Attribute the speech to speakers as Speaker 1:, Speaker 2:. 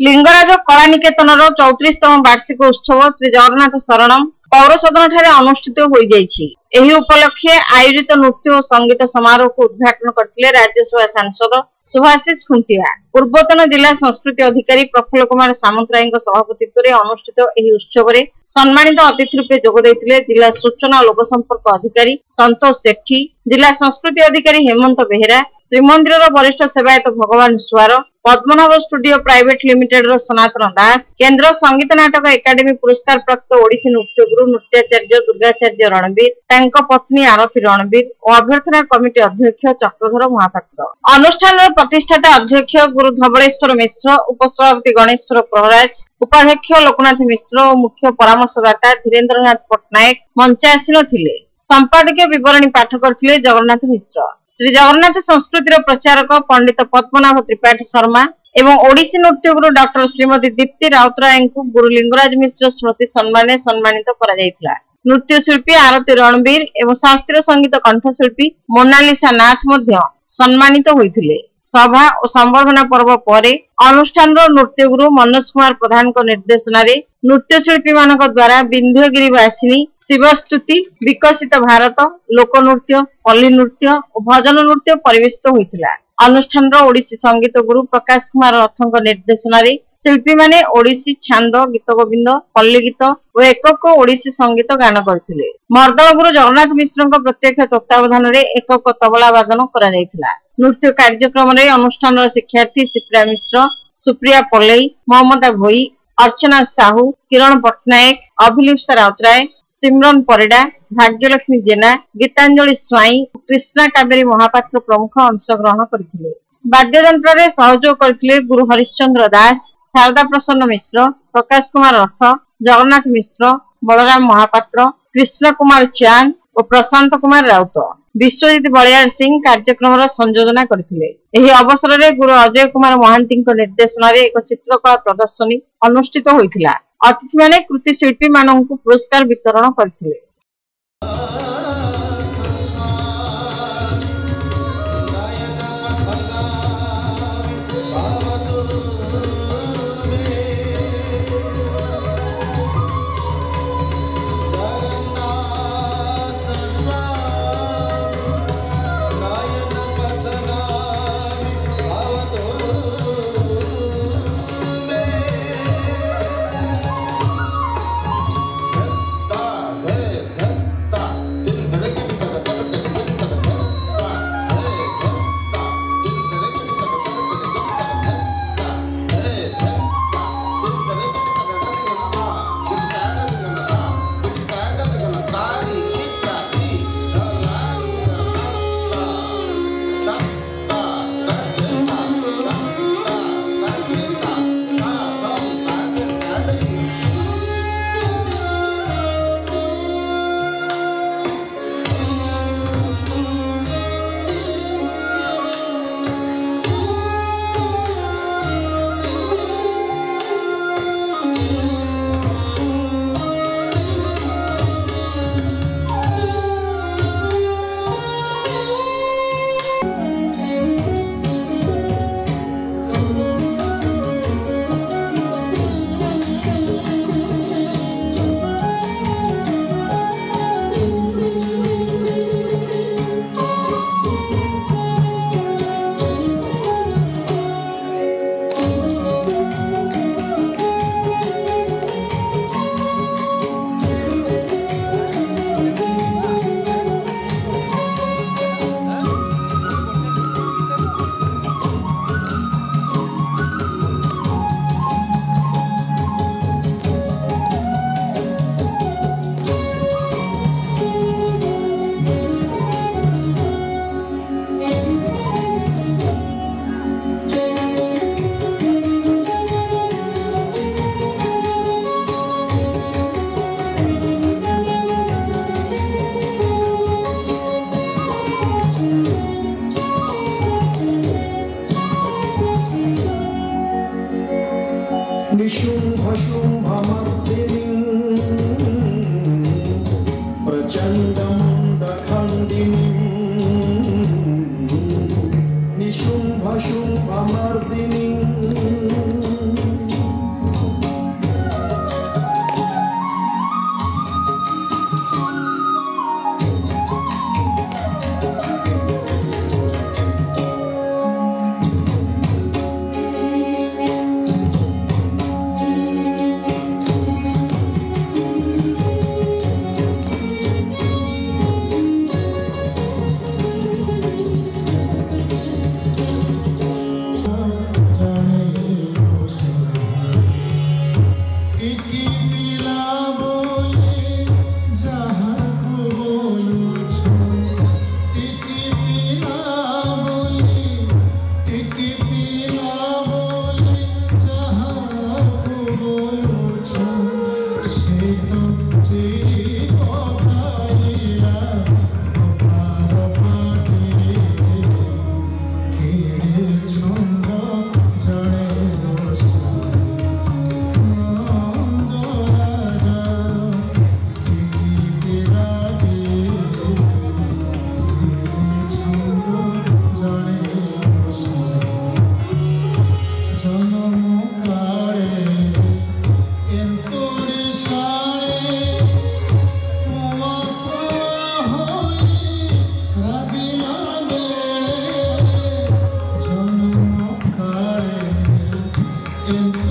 Speaker 1: लिंगराज कला निकेतन 34तम वार्षिक उत्सव श्री जगन्नाथ शरणम पौर सदन ठारे अनुष्ठित हो एही उपलक्षे आयोजित नृत्य और संगीत समारोह को उद्घाटन करथिले राज्यसभा सांसद सुभाषिष खुंटिया। पूर्वतन जिला संस्कृति अधिकारी प्रफुल्ल कुमार सामंतराय सभापतित्व में अनुष्ठित एही उत्सव में सम्मानित अतिथि रूपे जोग देथिले जिला सूचना और लोक संपर्क अधिकारी संतोष सेठी, जिला संस्कृति अधिकारी हेमंत बेहेरा, श्रीमंदिर वरिष्ठ सेवायत भगवान सुआर, पद्मनाभ स्टूडियो प्राइवेट लिमिटेड सनातन दास, केंद्र संगीत नाटक एकाडेमी पुरस्कार प्राप्त ओडिसी नृत्य गुरु नृत्याचार्य दुर्गाचार्य रणबीर, तांको पत्नी आरती रणबीर और अभ्यर्थना कमिटी अध्यक्ष चक्रधर महापात्र। अनुष्ठान प्रतिष्ठाता अध्यक्ष गुरु धवलेश्वर मिश्र, उपसभापति गणेश्वर प्रहराज, उपाध्यक्ष लोकनाथ मिश्र और मुख्य परामर्शदाता धीरेन्द्रनाथ पट्टनायक मंच आसीन थिले। संपादकीय विवरणी पाठ करथिले जगन्नाथ मिश्र। श्री जगन्नाथ संस्कृतिर प्रचारक पंडित पद्मनाभ त्रिपाठी शर्मा एवं ओडिसी नृत्य गुरु डॉक्टर श्रीमती दीप्ति राउतराय को गुरु लिंगराज मिश्र स्मृति सम्मान सम्मानित करा जायथिला। नृत्य शिल्पी आरती रणबीर एवं शास्त्रीय संगीत कंठशिल्पी मोनालिसा नाथ मध्य सम्मानित होइथिले। सभा और संबर्धना पर्व पर अनुष्ठान नृत्य गुरु मनोज कुमार प्रधान निर्देशन नृत्य शिल्पी मान द्वारा विंध्यगिरी वासिनी, शिवस्तुति, विकसित भारत, लोकनृत्य, पल्ली नृत्य और भजन नृत्य परिवेशित होइथिला। अनुष्ठान ओडिसी संगीत गुरु प्रकाश कुमार रथ निर्देशन शिल्पी माने ओडिसी छांद, गीत गोविंद, पल्ली गीत और एकक ओडिसी संगीत गान करथिले। मर्दल गुरु जगन्नाथ मिश्र प्रत्यक्ष तत्वावधान में एकक तबला वादन करा जायथिला। नृत्य कार्यक्रम में अनुष्ठान शिक्षार्थी शिप्रा मिश्र, सुप्रिया पल्लई, ममता भोई, अर्चना साहू, किरण पट्टनायक, अभिलिप्सा राउतराय, सिमरन परिडा, भाग्यलक्ष्मी जेना, गीतांजलि स्वाई, कृष्णा कावेरी महापात्र प्रमुख अंशग्रहण करथिले। वाद्ययंत्र रे सहयोग करथिले गुरु हरिश्चंद्र दास, शारदा प्रसन्न मिश्र, प्रकाश कुमार रथ, जगन्नाथ मिश्र, बलराम महापात्र, कृष्ण कुमार चांद और प्रशांत कुमार राउत। विश्वजीत बलियार सिंह कार्यक्रम संयोजना करथिले। एही अवसर में गुरु अजय कुमार महांती निर्देशन एक चित्रकला प्रदर्शनी अनुष्ठित होइथिला। अतिथि माने कृति शिल्पी माननकु पुरस्कार वितरण करथिले।
Speaker 2: in